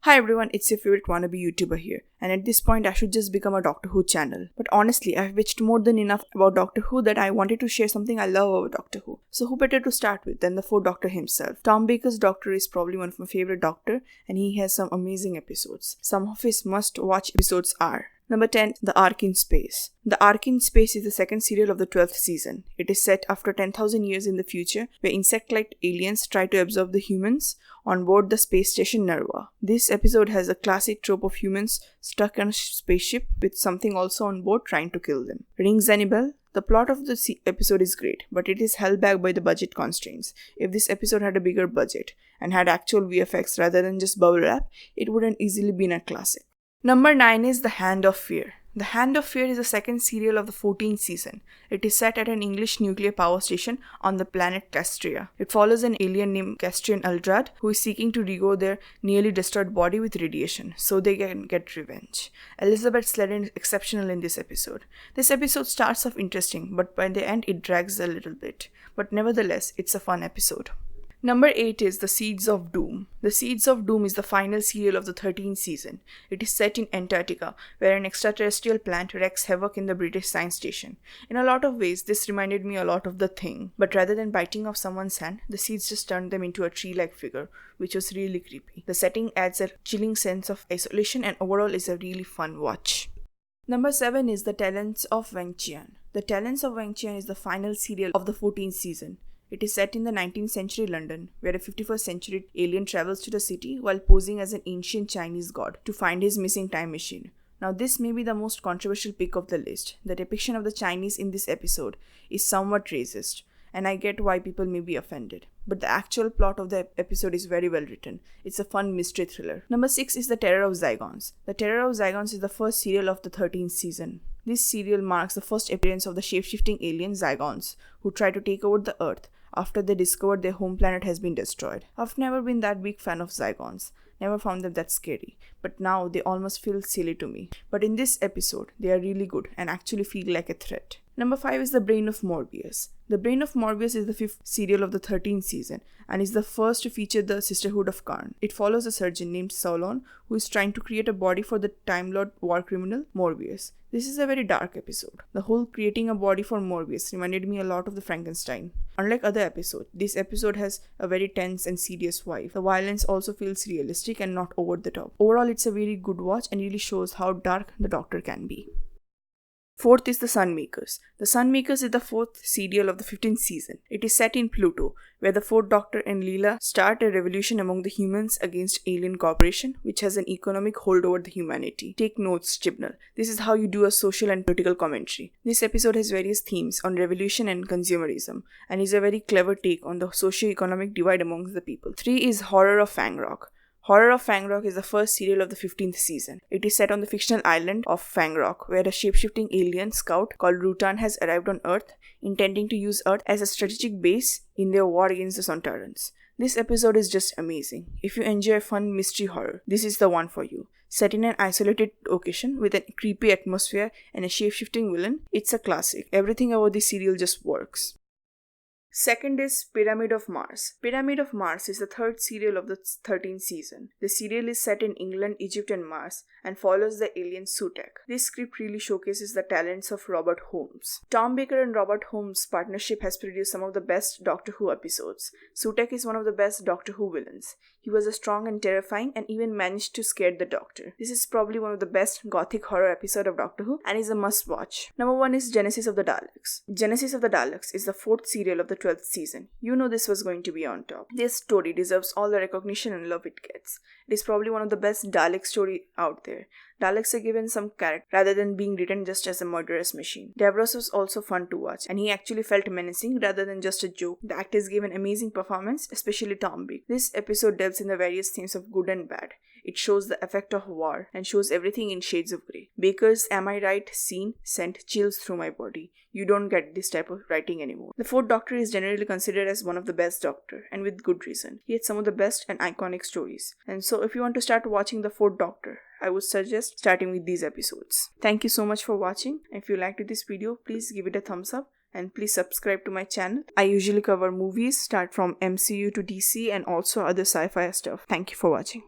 Hi everyone, it's your favorite wannabe YouTuber here, and at this point I should just become a Doctor Who channel. But honestly, I've bitched more than enough about Doctor Who that I wanted to share something I love about Doctor Who. So who better to start with than the fourth Doctor himself? Tom Baker's Doctor is probably one of my favorite Doctor, and he has some amazing episodes. Some of his must-watch episodes are: Number 10, The Ark in Space. The Ark in Space is the second serial of the 12th season. It is set after 10,000 years in the future, where insect-like aliens try to absorb the humans on board the space station Nerva. This episode has a classic trope of humans stuck on a spaceship with something also on board trying to kill them. Rings any bell? The plot of the episode is great, but it is held back by the budget constraints. If this episode had a bigger budget and had actual VFX rather than just bubble wrap, it would have easily been a classic. Number 9 is The Hand of Fear. The Hand of Fear is the second serial of the 14th season. It is set at an English nuclear power station on the planet Castria. It follows an alien named Castrian Aldrad who is seeking to rego their nearly destroyed body with radiation so they can get revenge. Elizabeth Sladen is exceptional in this episode. This episode starts off interesting, but by the end it drags a little bit. But nevertheless, it's a fun episode. Number 8 is The Seeds of Doom. The Seeds of Doom is the final serial of the 13th season. It is set in Antarctica, where an extraterrestrial plant wreaks havoc in the British science station. In a lot of ways, this reminded me a lot of The Thing, but rather than biting off someone's hand, the seeds just turned them into a tree-like figure, which was really creepy. The setting adds a chilling sense of isolation and overall is a really fun watch. Number 7 is The Talents of Weng-Chiang. The Talents of Weng-Chiang is the final serial of the 14th season. It is set in the 19th century London, where a 51st century alien travels to the city while posing as an ancient Chinese god to find his missing time machine. Now this may be the most controversial pick of the list. The depiction of the Chinese in this episode is somewhat racist, and I get why people may be offended. But the actual plot of the episode is very well written. It's a fun mystery thriller. Number 6 is The Terror of Zygons. The Terror of Zygons is the first serial of the 13th season. This serial marks the first appearance of the shape-shifting alien Zygons, who try to take over the Earth after they discovered their home planet has been destroyed. I've never been that big fan of Zygons, never found them that scary, but now they almost feel silly to me. But in this episode, they are really good and actually feel like a threat. Number 5 is The Brain of Morbius. The Brain of Morbius is the 5th serial of the 13th season and is the first to feature the Sisterhood of Karn. It follows a surgeon named Solon who is trying to create a body for the Time Lord war criminal Morbius. This is a very dark episode. The whole creating a body for Morbius reminded me a lot of the Frankenstein. Unlike other episodes, this episode has a very tense and serious vibe. The violence also feels realistic and not over the top. Overall, it's a very good watch and really shows how dark the Doctor can be. 4th is The Sunmakers. The Sunmakers is the 4th serial of the 15th season. It is set in Pluto, where the 4th Doctor and Leela start a revolution among the humans against alien corporation, which has an economic hold over the humanity. Take notes, Chibnall. This is how you do a social and political commentary. This episode has various themes on revolution and consumerism, and is a very clever take on the socio-economic divide amongst the people. 3 is Horror of Fang Rock. Horror of Fang Rock is the first serial of the 15th season. It is set on the fictional island of Fang Rock, where a shape-shifting alien scout called Rutan has arrived on Earth, intending to use Earth as a strategic base in their war against the Sontarans. This episode is just amazing. If you enjoy fun mystery horror, this is the one for you. Set in an isolated location with a creepy atmosphere and a shape-shifting villain, it's a classic. Everything about this serial just works. 2nd is Pyramid of Mars. Pyramid of Mars is the 3rd serial of the 13th season. The serial is set in England, Egypt and Mars and follows the alien Sutek. This script really showcases the talents of Robert Holmes. Tom Baker and Robert Holmes' partnership has produced some of the best Doctor Who episodes. Sutek is one of the best Doctor Who villains. He was strong and terrifying and even managed to scare the Doctor. This is probably one of the best gothic horror episodes of Doctor Who and is a must-watch. Number 1 is Genesis of the Daleks. Genesis of the Daleks is the 4th serial of the 12th season. You know this was going to be on top. This story deserves all the recognition and love it gets. It is probably one of the best Dalek story out there. Daleks are given some character rather than being written just as a murderous machine. Davros was also fun to watch and he actually felt menacing rather than just a joke. The actors gave an amazing performance, especially Tom Baker. This episode delves in the various themes of good and bad. It shows the effect of war and shows everything in shades of grey. Baker's Am I Right scene sent chills through my body. You don't get this type of writing anymore. The 4th Doctor is generally considered as one of the best Doctor, and with good reason. He had some of the best and iconic stories. And so if you want to start watching the 4th Doctor, I would suggest starting with these episodes. Thank you so much for watching. If you liked this video, please give it a thumbs up and please subscribe to my channel. I usually cover movies, start from MCU to DC and also other sci-fi stuff. Thank you for watching.